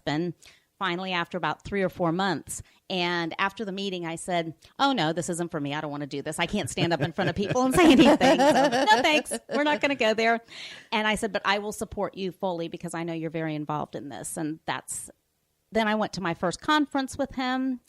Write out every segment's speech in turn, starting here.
husband, finally after about 3 or 4 months. And after the meeting, I said, oh, no, this isn't for me. I don't want to do this. I can't stand up in front of people and say anything. So, no, thanks. We're not going to go there. And I said, but I will support you fully because I know you're very involved in this. And then I went to my first conference with him,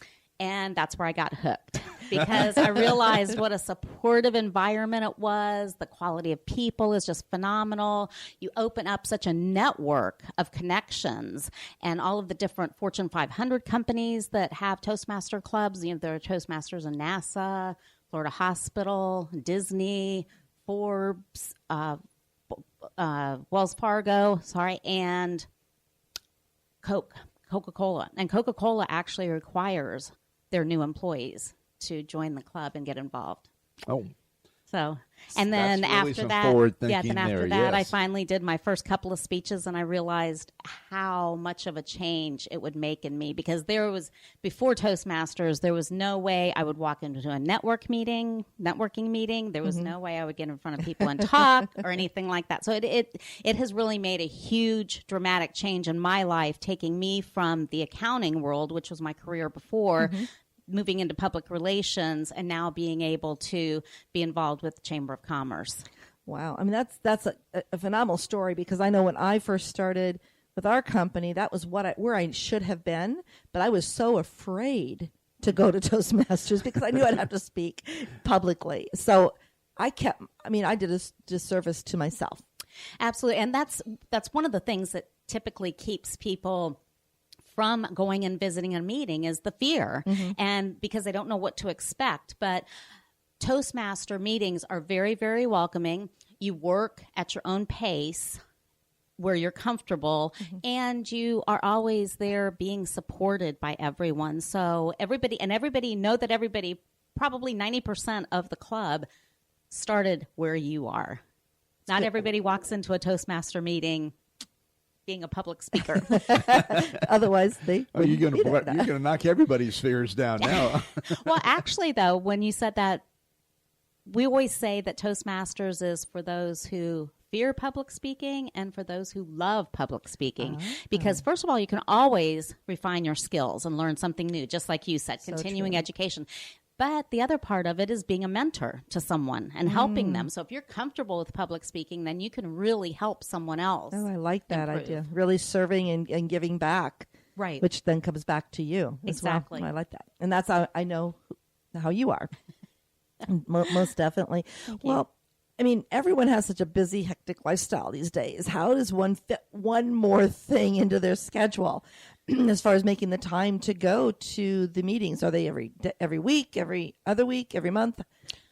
and that's where I got hooked because I realized what a supportive environment it was. The quality of people is just phenomenal. You open up such a network of connections and all of the different Fortune 500 companies that have Toastmaster clubs. You know, there are Toastmasters in NASA, Florida Hospital, Disney, Forbes, Wells Fargo, and Coca-Cola. And Coca-Cola actually requires their new employees to join the club and get involved. Oh. So, and then really after that, I finally did my first couple of speeches, and I realized how much of a change it would make in me because before Toastmasters, there was no way I would walk into a networking meeting. There was no way I would get in front of people and talk or anything like that. So it has really made a huge dramatic change in my life, taking me from the accounting world, which was my career before, moving into public relations, and now being able to be involved with the Chamber of Commerce. Wow. I mean, that's a phenomenal story because I know when I first started with our company, that was where I should have been, but I was so afraid to go to Toastmasters because I knew I'd have to speak publicly. So I did a disservice to myself. Absolutely. And that's one of the things that typically keeps people from going and visiting a meeting is the fear, and because they don't know what to expect. But Toastmaster meetings are very, very welcoming. You work at your own pace where you're comfortable, and you are always there being supported by everyone. So everybody know that everybody, probably 90% of the club started where you are. Not everybody walks into a Toastmaster meeting being a public speaker. Otherwise, you're going to knock everybody's fears down now. Well, actually, though, when you said that, we always say that Toastmasters is for those who fear public speaking and for those who love public speaking. Because first of all, you can always refine your skills and learn something new, just like you said, continuing education. But the other part of it is being a mentor to someone and helping them. So if you're comfortable with public speaking, then you can really help someone else. Oh, I like that idea. Really serving and giving back. Right. Which then comes back to you. Exactly. Well. I like that. And that's how I know how you are. Most definitely. Well, I mean, everyone has such a busy, hectic lifestyle these days. How does one fit one more thing into their schedule as far as making the time to go to the meetings? Are they every week, every other week, every month?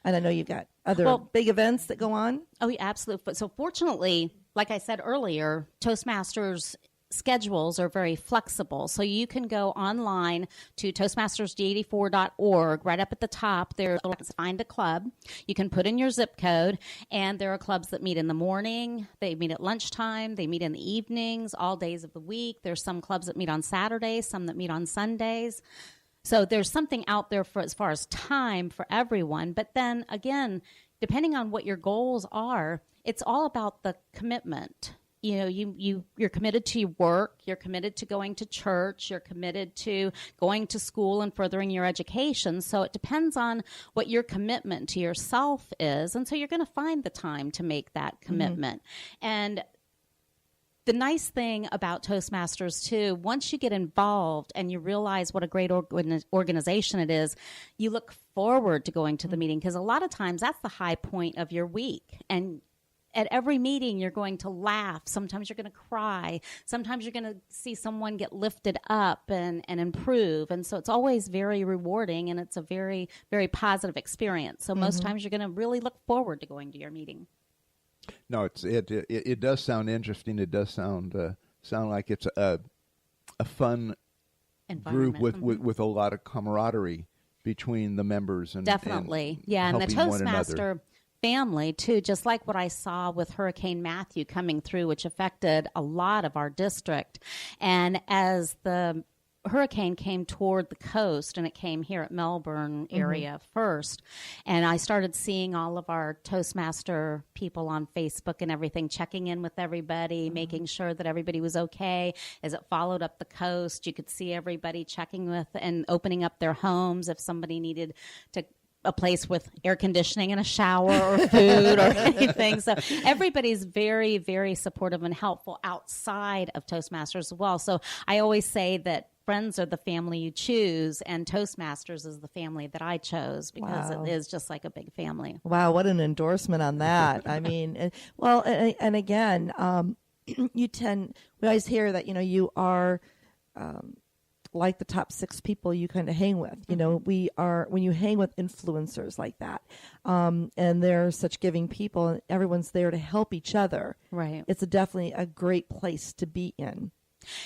And I know you've got other big events that go on. Oh, yeah, absolutely. So fortunately, like I said earlier, Toastmasters schedules are very flexible. So you can go online to toastmastersd84.org. Right up at the top, there's find a club. You can put in your zip code, and there are clubs that meet in the morning. They meet at lunchtime. They meet in the evenings, all days of the week. There's some clubs that meet on Saturdays, some that meet on Sundays. So there's something out there for as far as time for everyone. But then again, depending on what your goals are, it's all about the commitment. You know, you're committed to your work, you're committed to going to church, you're committed to going to school and furthering your education. So it depends on what your commitment to yourself is. And so you're going to find the time to make that commitment. And the nice thing about Toastmasters, too, once you get involved and you realize what a great organization it is, you look forward to going to the meeting because a lot of times that's the high point of your week. And at every meeting, you're going to laugh. Sometimes you're going to cry. Sometimes you're going to see someone get lifted up and improve. And so it's always very rewarding, and it's a very, very positive experience. So most times you're going to really look forward to going to your meeting. No, it does sound interesting. It does sound like it's a fun group with a lot of camaraderie between the members. And definitely, and and the Toastmaster family, too, just like what I saw with Hurricane Matthew coming through, which affected a lot of our district. And as the hurricane came toward the coast, and it came here at Melbourne area first. And I started seeing all of our Toastmaster people on Facebook and everything, checking in with everybody, making sure that everybody was okay. As it followed up the coast, you could see everybody checking with and opening up their homes if somebody needed a place with air conditioning and a shower or food or anything. So everybody's very, very supportive and helpful outside of Toastmasters as well. So I always say that friends are the family you choose, and Toastmasters is the family that I chose, because it is just like a big family. Wow, what an endorsement on that. I mean, and again, we always hear that, you are like the top 6 people you kind of hang with. When you hang with influencers like that, and they're such giving people, and everyone's there to help each other. Right. It's definitely a great place to be in.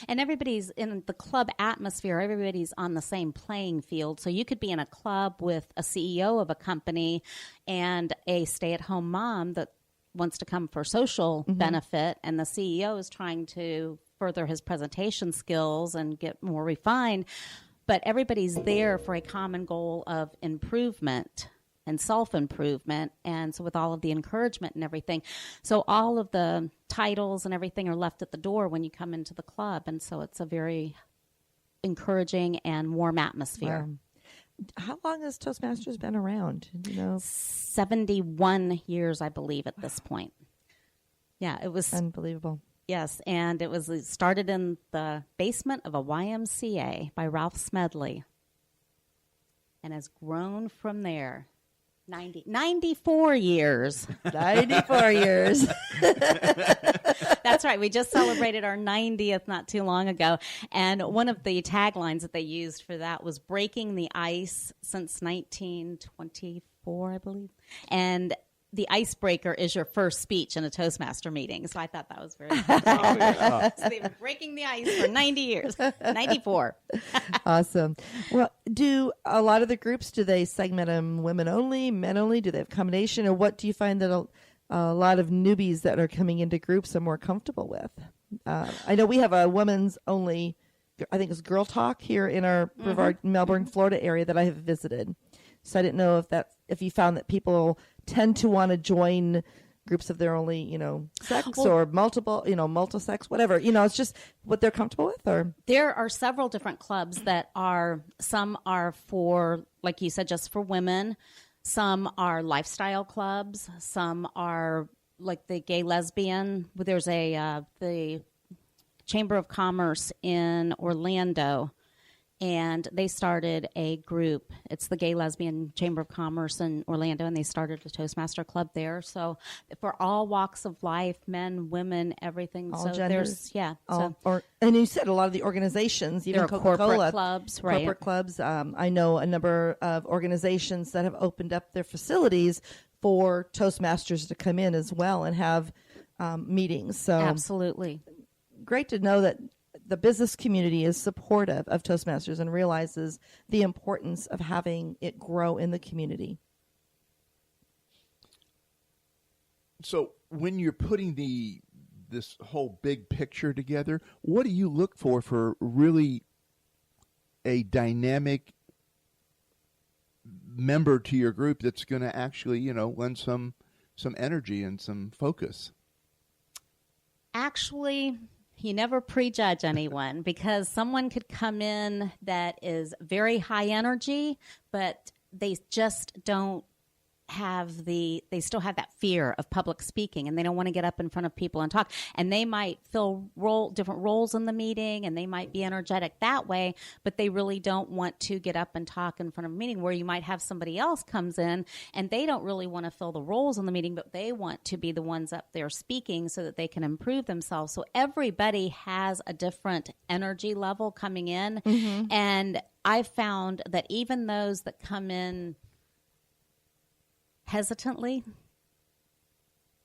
And everybody's in the club atmosphere. Everybody's on the same playing field. So you could be in a club with a CEO of a company and a stay-at-home mom that wants to come for social benefit, and the CEO is trying to further his presentation skills and get more refined. But everybody's there for a common goal of improvement and self-improvement. And so with all of the encouragement and everything, so all of the titles and everything are left at the door when you come into the club. And so it's a very encouraging and warm atmosphere. Wow. How long has Toastmasters been around? 71 years, I believe, at this point. Yeah, it was unbelievable. Yes, and it started in the basement of a YMCA by Ralph Smedley, and has grown from there. 94 years. 94 years. That's right. We just celebrated our 90th not too long ago. And one of the taglines that they used for that was breaking the ice since 1924, I believe. And the icebreaker is your first speech in a Toastmaster meeting. So I thought that was very cool. So they've been breaking the ice for 90 years, 94. Awesome. Well, do a lot of the groups, do they segment them women only, men only? Do they have combination? Or what do you find that a lot of newbies that are coming into groups are more comfortable with? I know we have a women's only, I think it's Girl Talk here in our Brevard, Melbourne, Florida area that I have visited. So I didn't know if you found that people tend to want to join groups of their only, sex or multi-sex, whatever. It's just what they're comfortable with. Or there are several different clubs that some are for, like you said, just for women. Some are lifestyle clubs. Some are like the gay lesbian. There's the Chamber of Commerce in Orlando, and they started a group. It's the Gay Lesbian Chamber of Commerce in Orlando, and they started a Toastmaster club there. So for all walks of life, men, women, everything. All so genders. And you said a lot of the organizations, even Coca-Cola. Corporate clubs, right? Corporate clubs. I know a number of organizations that have opened up their facilities for Toastmasters to come in as well and have meetings. So absolutely. Great to know that the business community is supportive of Toastmasters and realizes the importance of having it grow in the community. So when you're putting this whole big picture together, what do you look for really a dynamic member to your group that's going to actually, lend some energy and some focus? Actually, you never prejudge anyone, because someone could come in that is very high energy, but they just don't have they still have that fear of public speaking, and they don't want to get up in front of people and talk, and they might fill different roles in the meeting, and they might be energetic that way, but they really don't want to get up and talk in front of a meeting, where you might have somebody else comes in and they don't really want to fill the roles in the meeting, but they want to be the ones up there speaking so that they can improve themselves. So everybody has a different energy level coming in, and I found that even those that come in hesitantly,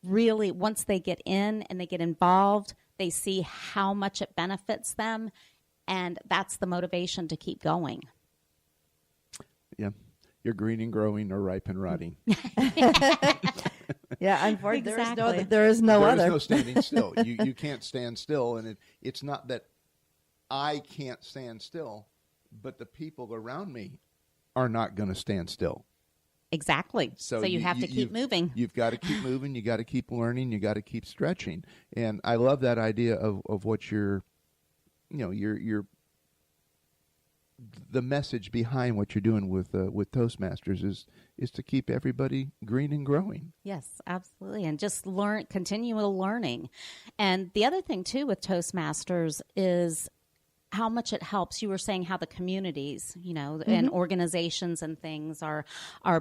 really, once they get in and they get involved, they see how much it benefits them, and that's the motivation to keep going. Yeah, you're green and growing, or ripe and rotting. Yeah, unfortunately, exactly. there is no other. There is no standing still. You can't stand still, and it's not that I can't stand still, but the people around me are not going to stand still. Exactly. So you have to keep moving. You've got to keep moving. You got to keep learning. You got to keep stretching. And I love that idea of what your the message behind what you're doing with Toastmasters is to keep everybody green and growing. Yes, absolutely. And just continual learning. And the other thing too with Toastmasters is how much it helps. You were saying how the communities, and organizations and things are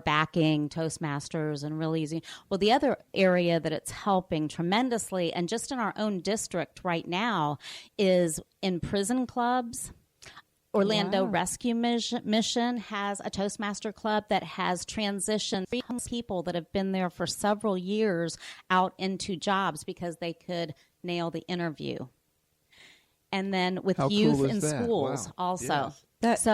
backing Toastmasters and really using. Well, the other area that it's helping tremendously, and just in our own district right now, is in prison clubs. Orlando Rescue Mission has a Toastmaster club that has transitioned people that have been there for several years out into jobs because they could nail the interview. And then with youth in schools also. Yes.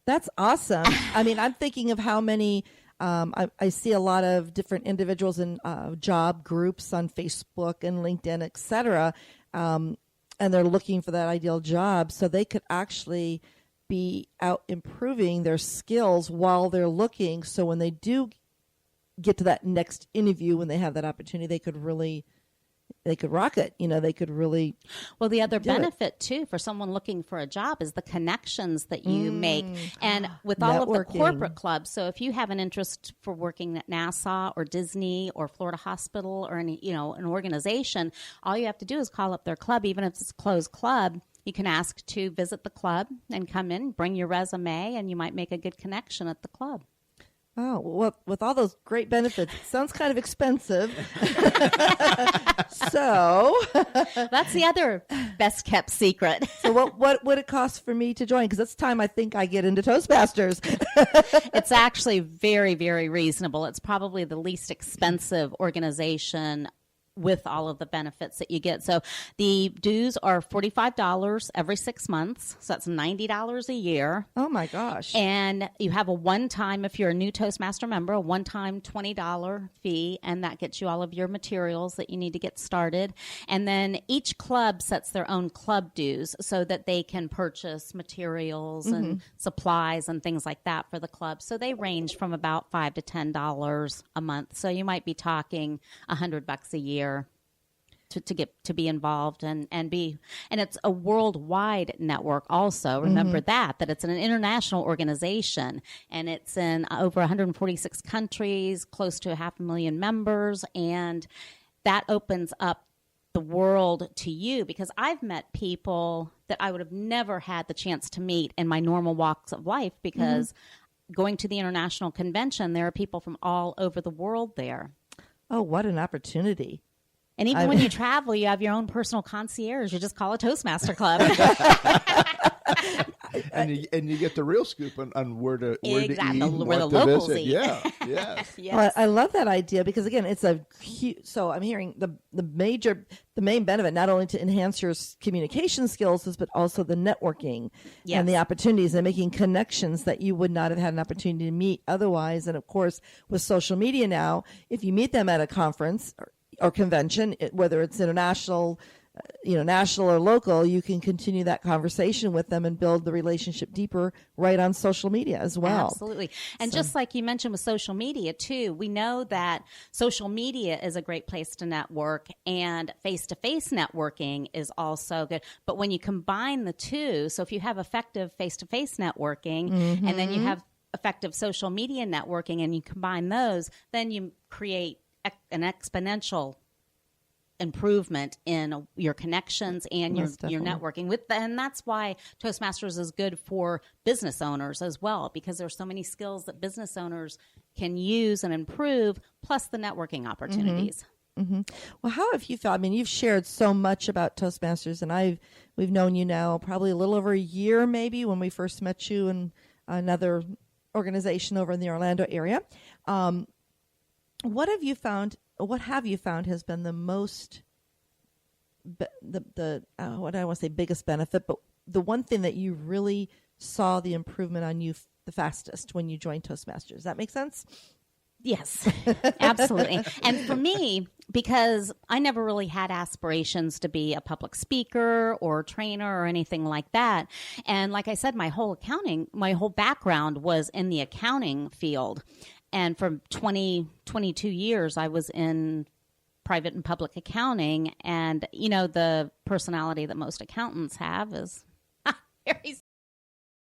That's awesome. I mean, I'm thinking of how many, I see a lot of different individuals in job groups on Facebook and LinkedIn, et cetera, and they're looking for that ideal job. So they could actually be out improving their skills while they're looking. So when they do get to that next interview, when they have that opportunity, they could rock it. They could really. Well, the other benefit too for someone looking for a job is the connections that you make, and with all of the corporate clubs. So if you have an interest for working at NASA or Disney or Florida Hospital or any, an organization, all you have to do is call up their club, even if it's a closed club. You can ask to visit the club and come in, bring your resume, and you might make a good connection at the club. Oh, well, with all those great benefits, it sounds kind of expensive. So that's the other best kept secret. So what would it cost for me to join? Because it's time I think I get into Toastmasters. It's actually very, very reasonable. It's probably the least expensive organization with all of the benefits that you get. So the dues are $45 every 6 months. So that's $90 a year. Oh my gosh. And you have a one-time, if you're a new Toastmaster member, a one-time $20 fee, and that gets you all of your materials that you need to get started. And then each club sets their own club dues so that they can purchase materials and supplies and things like that for the club. So they range from about $5 to $10 a month. So you might be talking $100 a year to be involved and it's a worldwide network also. Remember that it's an international organization, and it's in over 146 countries, close to 500,000 members, and that opens up the world to you, because I've met people that I would have never had the chance to meet in my normal walks of life, because going to the international convention, there are people from all over the world there. Oh, what an opportunity. And even when you travel, you have your own personal concierge. You just call a Toastmaster club. and you get the real scoop on where to eat, where the locals visit. eat. Yeah, yeah. Yes. Well, I love that idea, because again, it's a huge. So I'm hearing the main benefit, not only to enhance your communication skills, but also the networking and the opportunities and making connections that you would not have had an opportunity to meet otherwise. And of course, with social media now, if you meet them at a conference or convention, whether it's international, national or local, you can continue that conversation with them and build the relationship deeper right on social media as well. Absolutely. And just like you mentioned with social media too, we know that social media is a great place to network, and face-to-face networking is also good. But when you combine the two, so if you have effective face-to-face networking and then you have effective social media networking and you combine those, then you create an exponential improvement in your connections and your networking with and that's why Toastmasters is good for business owners as well, because there's so many skills that business owners can use and improve, plus the networking opportunities. Well, how have you felt? I mean, you've shared so much about Toastmasters, and we've known you now probably a little over a year, maybe, when we first met you in another organization over in the Orlando area. What have you found has been the most, what I don't want to say biggest benefit, but the one thing that you really saw the improvement on you the fastest when you joined Toastmasters? Does that make sense? Yes, absolutely. And for me, because I never really had aspirations to be a public speaker or trainer or anything like that. And like I said, my whole background was in the accounting field. And for 22 years, I was in private and public accounting. And, the personality that most accountants have is very